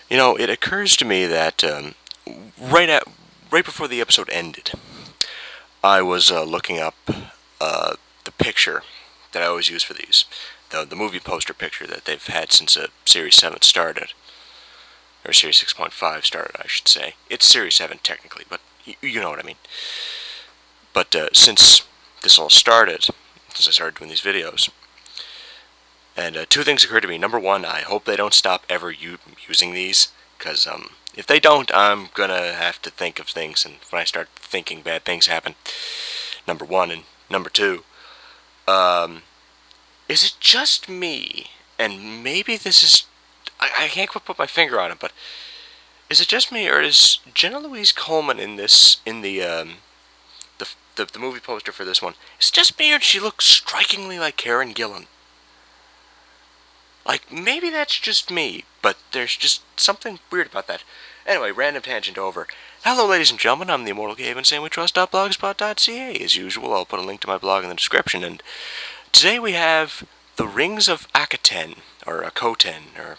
It occurs to me that right at right before the episode ended, I was looking up the picture that I always use for these, the movie poster picture that they've had since Series 7 started, or Series 6.5 started, I should say. It's Series 7 technically, but you know what I mean. But since this all started, since I started doing these videos, and two things occurred to me. Number one, I hope they don't stop ever using these, because if they don't, I'm gonna have to think of things, and when I start thinking, bad things happen. Number one, and number two, um, is it just me? And maybe this is, I can't quite put my finger on it, but is it just me, or is Jenna Louise Coleman in the movie poster for this one? Is it just me, or does she look strikingly like Karen Gillan? Like, maybe that's just me, but there's just something weird about that. Anyway, random tangent over. Hello, ladies and gentlemen, I'm the Immortal Cave and sandwichtrust.blogspot.ca. As usual, I'll put a link to my blog in the description, and today we have the Rings of Akhaten, or Akhaten, or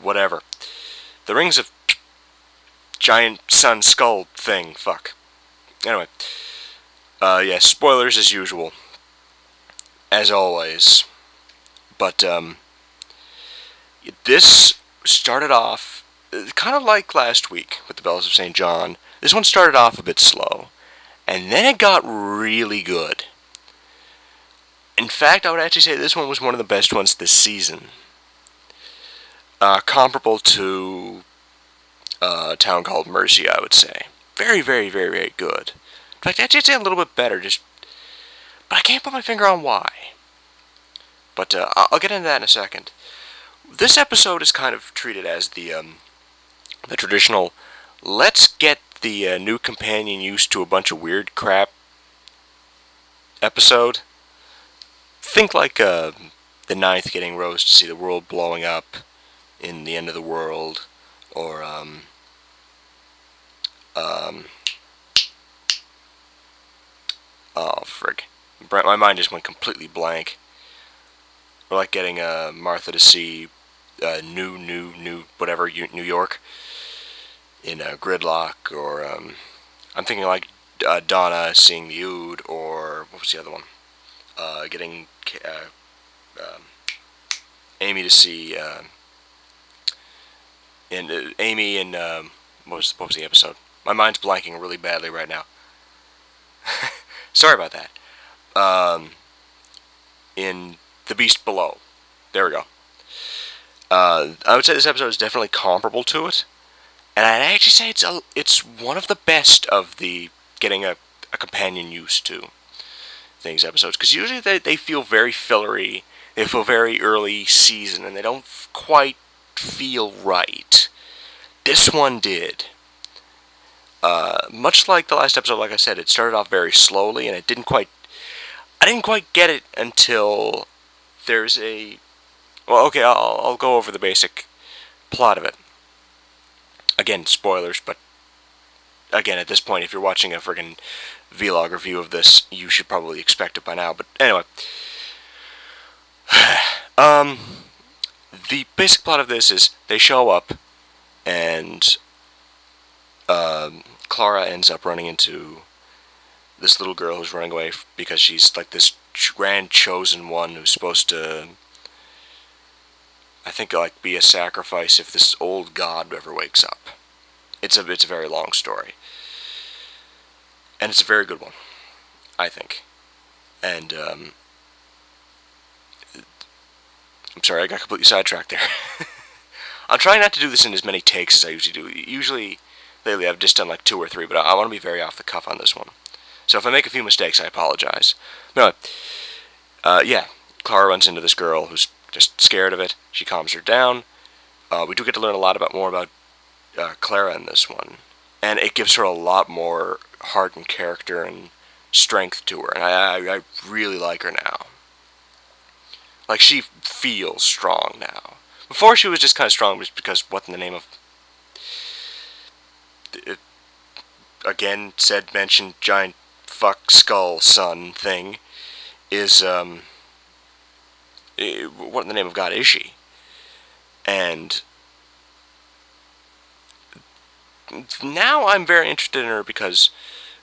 whatever. The Rings of Giant Sun Skull thing, fuck. Anyway, yeah, spoilers as usual. As always. But, this started off kind of like last week with the Bells of St. John. This one started off a bit slow, and then it got really good. In fact, I would actually say this one was one of the best ones this season. Comparable to a town called Mercy, I would say. Very, very, very, very good. In fact, I'd say a little bit better, but I can't put my finger on why. But I'll get into that in a second. This episode is kind of treated as the traditional, let's get the new companion used to a bunch of weird crap episode. Think like the ninth getting Rose to see the world blowing up in the end of the world, or oh frig, my mind just went completely blank. Or like getting Martha to see new whatever New York in Gridlock, or I'm thinking like Donna seeing the Ood, or what was the other one? Getting Amy to see Amy and what was the episode? My mind's blanking really badly right now. Sorry about that. In The Beast Below. There we go. I would say this episode is definitely comparable to it, and I'd actually say it's one of the best of the getting a companion used to things episodes, because usually they feel very fillery, they feel very early season, and they don't quite feel right. This one did. Much like the last episode, like I said, it started off very slowly, and I didn't quite get it until there's a... Well, okay, I'll go over the basic plot of it. Again, spoilers, but again, at this point, if you're watching a friggin' vlog review of this, you should probably expect it by now. But anyway, the basic plot of this is they show up, and Clara ends up running into this little girl who's running away because she's like this grand chosen one who's supposed to, I think, like, be a sacrifice if this old god ever wakes up. It's a very long story, and it's a very good one, I think. And I'm sorry, I got completely sidetracked there. I'm trying not to do this in as many takes as I usually do. Usually, lately, I've just done like 2 or 3, but I want to be very off the cuff on this one. So if I make a few mistakes, I apologize. No, yeah, Clara runs into this girl who's just scared of it. She calms her down. We do get to learn a lot more about Clara in this one, and it gives her a lot more heart and character and strength to her, and I really like her now. Like, she feels strong now. Before, she was just kind of strong just because, what in the name of... Again, mentioned giant fuck skull son thing is, what in the name of God is she? And now I'm very interested in her because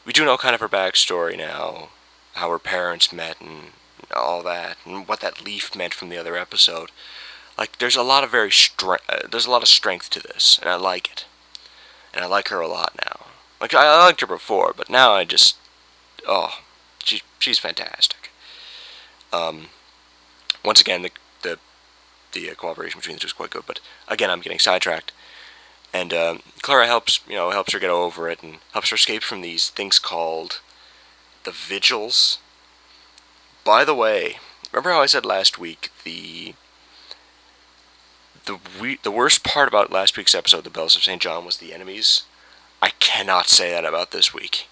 we do know kind of her backstory now, how her parents met and all that, and what that leaf meant from the other episode. Like, there's a lot of there's a lot of strength to this, and I like it, and I like her a lot now. Like, I liked her before, but now I just, oh, she's fantastic. Um, Once again, the cooperation between the two is quite good, but again, I'm getting sidetracked. And Clara helps her get over it and helps her escape from these things called the vigils. By the way, remember how I said last week the worst part about last week's episode, the Bells of St. John, was the enemies? I cannot say that about this week.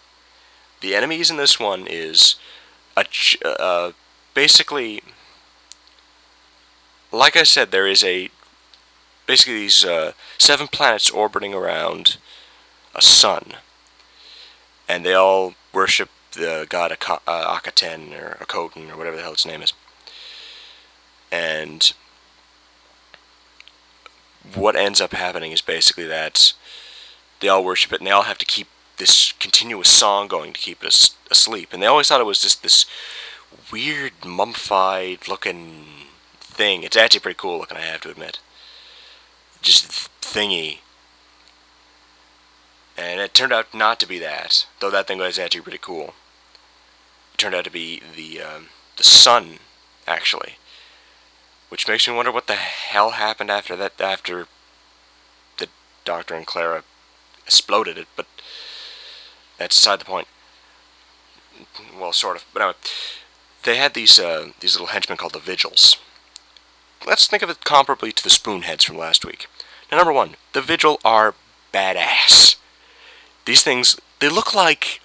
The enemies in this one is basically, like I said, there is basically these 7 planets orbiting around a sun, and they all worship the god Akhaten or Akhaten or whatever the hell its name is. And what ends up happening is basically that they all worship it, and they all have to keep this continuous song going to keep it asleep. And they always thought it was just this weird mummified looking thing. It's actually pretty cool looking, I have to admit. Just thingy. And it turned out not to be that, though that thing was actually pretty cool. It turned out to be the sun, actually, which makes me wonder what the hell happened after that. After the Doctor and Clara exploded it, but that's beside the point. Well, sort of. But anyway, they had these little henchmen called the Vigils. Let's think of it comparably to the Spoonheads from last week. Now, number one, the Vigil are badass. These things, they look like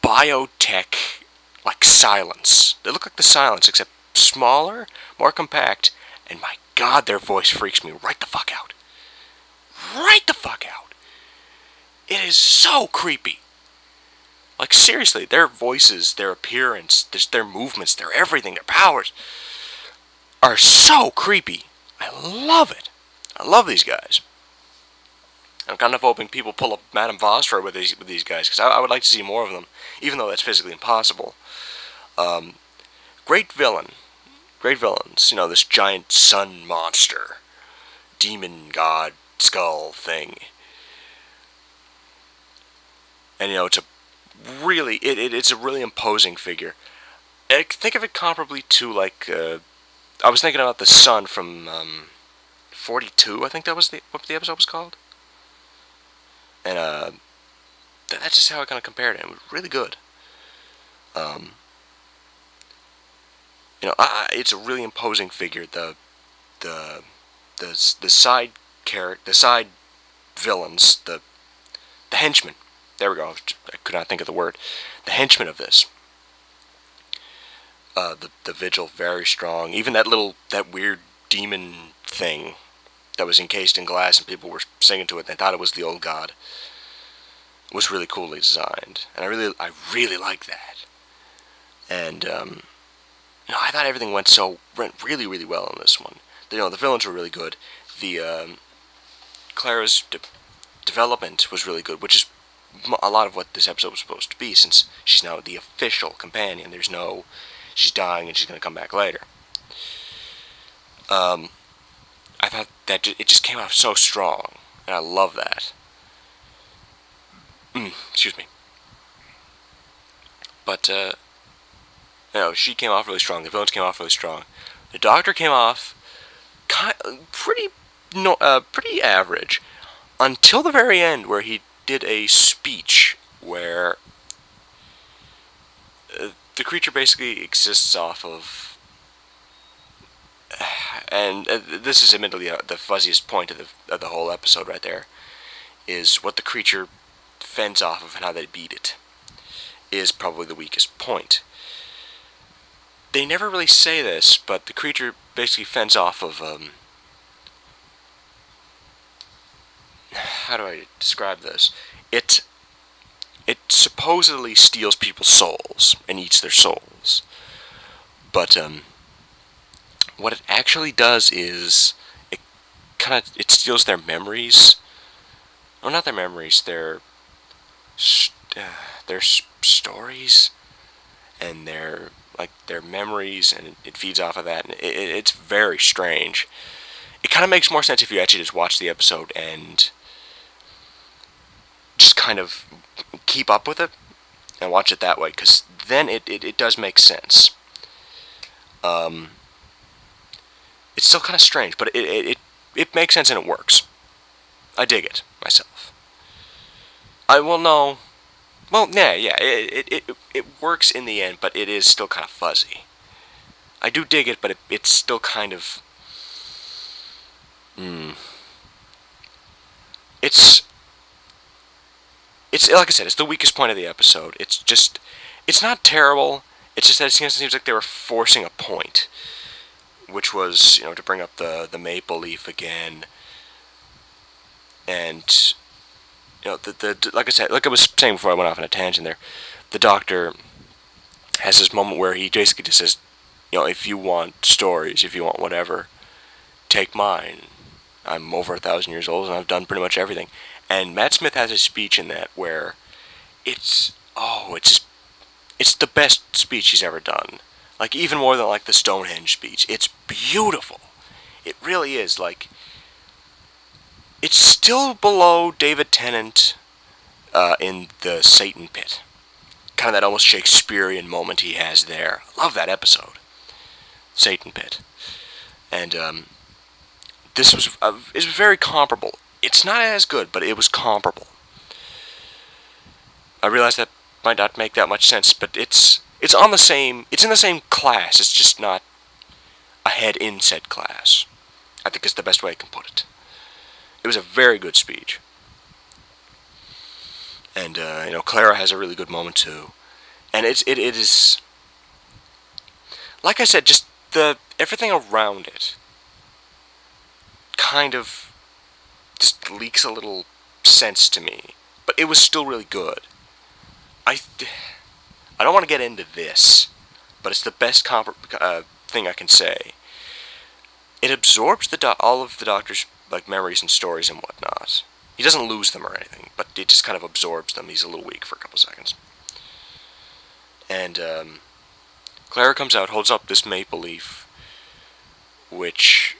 biotech, like Silence. They look like the Silence, except smaller, more compact, and my god, their voice freaks me right the fuck out. Right the fuck out. It is so creepy. Like, seriously, their voices, their appearance, their movements, their everything, their powers are so creepy. I love it. I love these guys. I'm kind of hoping people pull up Madame Vostra with these guys, because I would like to see more of them, even though that's physically impossible. Great villain. Great villains. This giant sun monster. Demon god skull thing. And, it's a really imposing figure. And think of it comparably to, like, I was thinking about the sun from 42, I think that was what the episode was called. And that's just how I kind of compared it. It was really good. It's a really imposing figure. The side the side villains, the henchmen. There we go. I could not think of the word. The henchmen of this. The Vigil, very strong. Even that weird demon thing that was encased in glass and people were singing to it. And they thought it was the old god. It was really coolly designed, and I really like that. And I thought everything went really, really well in this one. The villains were really good. The Clara's development was really good, which is a lot of what this episode was supposed to be, since she's now the official companion. She's dying and she's going to come back later. I thought that it just came off so strong, and I love that. Excuse me. But, she came off really strong. The villains came off really strong. The Doctor came off pretty average, until the very end, where he did a speech where the creature basically exists off of, and this is admittedly the fuzziest point of the whole episode right there, is what the creature fends off of and how they beat it is probably the weakest point. They never really say this, but the creature basically fends off of, how do I describe this? It supposedly steals people's souls and eats their souls. But what it actually does is it steals their memories well, not their memories, their stories, and their memories, and it feeds off of that, and it's very strange. It kind of makes more sense if you actually just watch the episode and just kind of keep up with it and watch it that way, because then it does make sense. It's still kind of strange, but it makes sense and it works. I dig it myself. I will know. Well, yeah. It works in the end, but it is still kind of fuzzy. I do dig it, but it's still kind of. It's like I said, it's the weakest point of the episode. It's not terrible. It's just that it seems like they were forcing a point, which was, to bring up the maple leaf again, and the like I said, like I was saying before I went off on a tangent there, the doctor has this moment where he basically just says, if you want stories, if you want whatever, take mine. I'm over 1,000 years old and I've done pretty much everything. And Matt Smith has a speech in that where it's the best speech he's ever done. Like, even more than like the Stonehenge speech. It's beautiful. It really is. Like, it's still below David Tennant in the Satan Pit. Kind of that almost Shakespearean moment he has there. I love that episode. Satan Pit. And this was very comparable. It's not as good, but it was comparable. I realize that might not make that much sense, but it's in the same class. It's just not ahead in said class. I think is the best way I can put it. It was a very good speech. And Clara has a really good moment too. And it is, like I said, just everything around it kind of just leaks a little sense to me. But it was still really good. I don't want to get into this, but it's the best thing I can say. It absorbs all of the Doctor's memories and stories and whatnot. He doesn't lose them or anything, but it just kind of absorbs them. He's a little weak for a couple seconds. And Clara comes out, holds up this maple leaf, which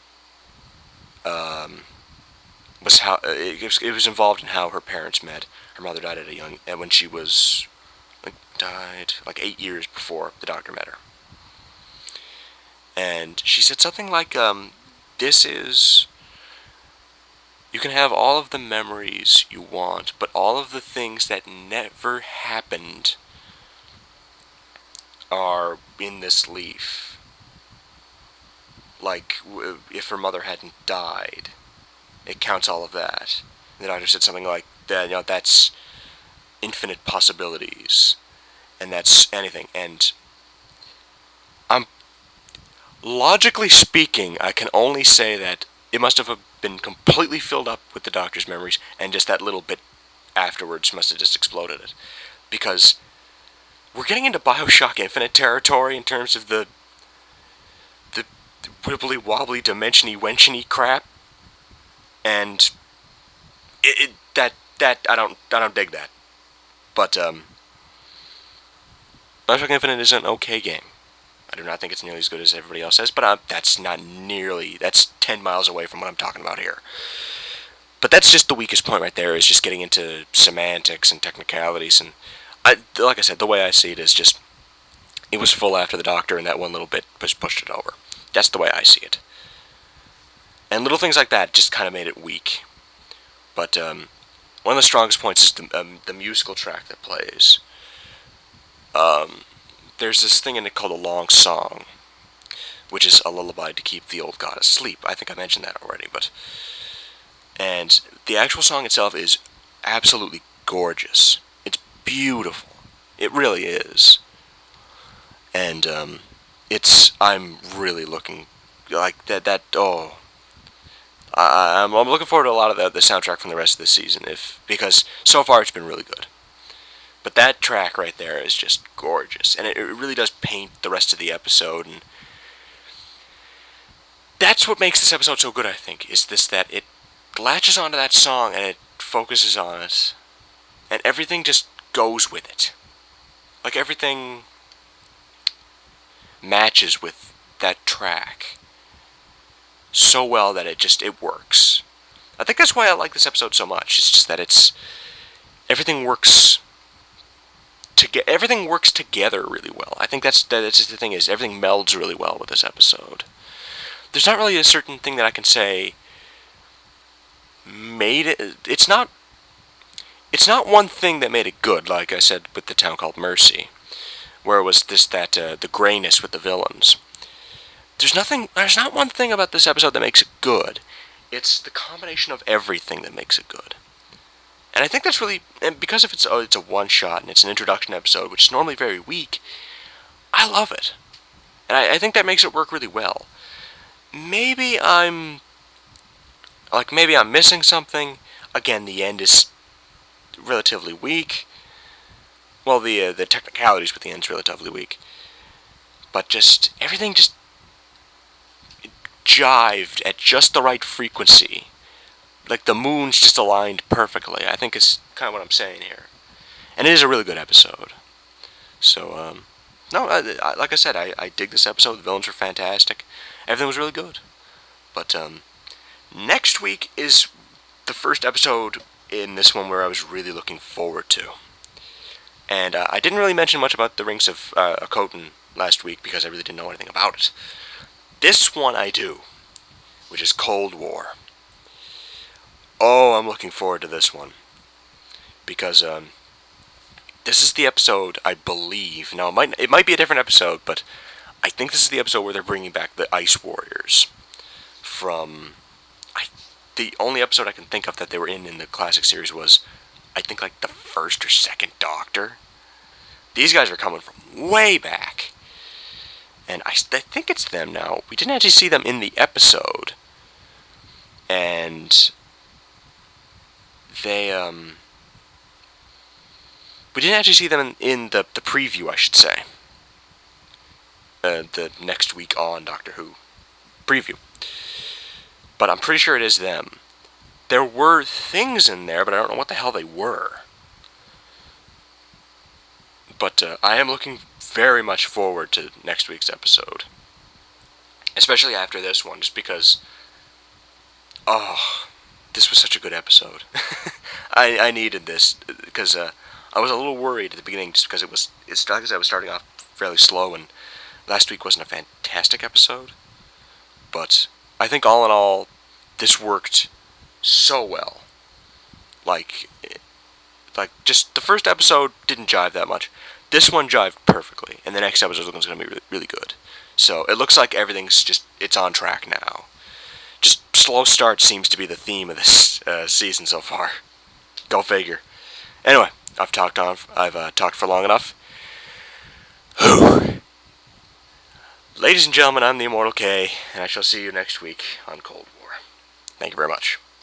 was how it was involved in how her parents met. Her mother died when she was died 8 years before the Doctor met her. And she said something like, "This is." You can have all of the memories you want, but all of the things that never happened are in this leaf. Like, if her mother hadn't died, it counts all of that. And the Doctor said something like that, that's infinite possibilities, and that's anything. And logically speaking, I can only say that it must have been completely filled up with the Doctor's memories, and just that little bit afterwards must have just exploded it. Because we're getting into Bioshock Infinite territory in terms of the wibbly wobbly dimensiony wensiony crap, and that I don't dig that. But Bioshock Infinite is an okay game. I do not think it's nearly as good as everybody else says, but that's 10 miles away from what I'm talking about here. But that's just the weakest point right there, is just getting into semantics and technicalities. And like I said, the way I see it is just, it was full after the Doctor, and that one little bit pushed it over. That's the way I see it. And little things like that just kind of made it weak. But one of the strongest points is the musical track that plays. There's this thing in it called a long song, which is a lullaby to keep the old god asleep. I think I mentioned that already, and the actual song itself is absolutely gorgeous. It's beautiful. It really is. And I'm really looking like that. Oh, I'm looking forward to a lot of the soundtrack from the rest of the season, because so far it's been really good. But that track right there is just gorgeous, and it really does paint the rest of the episode, and that's what makes this episode so good, I think, is that it latches onto that song, and it focuses on it, and everything just goes with it. Like, everything matches with that track so well that it works. I think that's why I like this episode so much. It's just that everything works everything works together really well. I think that's just the thing, is everything melds really well with this episode. There's not really a certain thing that I can say made it. It's not one thing that made it good, like I said with The Town Called Mercy, where it was the grayness with the villains. There's not one thing about this episode that makes it good. It's the combination of everything that makes it good. And I think that's really, and because if it's a one-shot and it's an introduction episode, which is normally very weak, I love it. And I think that makes it work really well. Maybe I'm missing something. Again, the end is relatively weak. Well, the technicalities with the end is relatively weak. But everything just jived at just the right frequency. Like, the moons just aligned perfectly, I think is kind of what I'm saying here. And it is a really good episode. So, no, like I said, I dig this episode. The villains were fantastic. Everything was really good. But, next week is the first episode in this one where I was really looking forward to. And I didn't really mention much about the Rings of Akhaten last week because I really didn't know anything about it. This one I do, which is Cold War. Oh, I'm looking forward to this one. Because this is the episode, I believe. Now, it might be a different episode, but I think this is the episode where they're bringing back the Ice Warriors from... the only episode I can think of that they were in the classic series was, I think, like the first or second Doctor. These guys are coming from way back. And I think it's them now. We didn't actually see them in the episode. And they, we didn't actually see them in the preview, I should say. The next week on Doctor Who preview. But I'm pretty sure it is them. There were things in there, but I don't know what the hell they were. But I am looking very much forward to next week's episode. Especially after this one, just because... oh, this was such a good episode. I needed this, because I was a little worried at the beginning, just because I was starting off fairly slow, and last week wasn't a fantastic episode. But I think all in all, this worked so well. Like, just the first episode didn't jive that much. This one jived perfectly, and the next episode is going to be really, really good. So it looks like it's on track now. Just slow start seems to be the theme of this season so far. Go figure. Anyway, I've talked for long enough. Ladies and gentlemen, I'm the Immortal K, and I shall see you next week on Cold War. Thank you very much.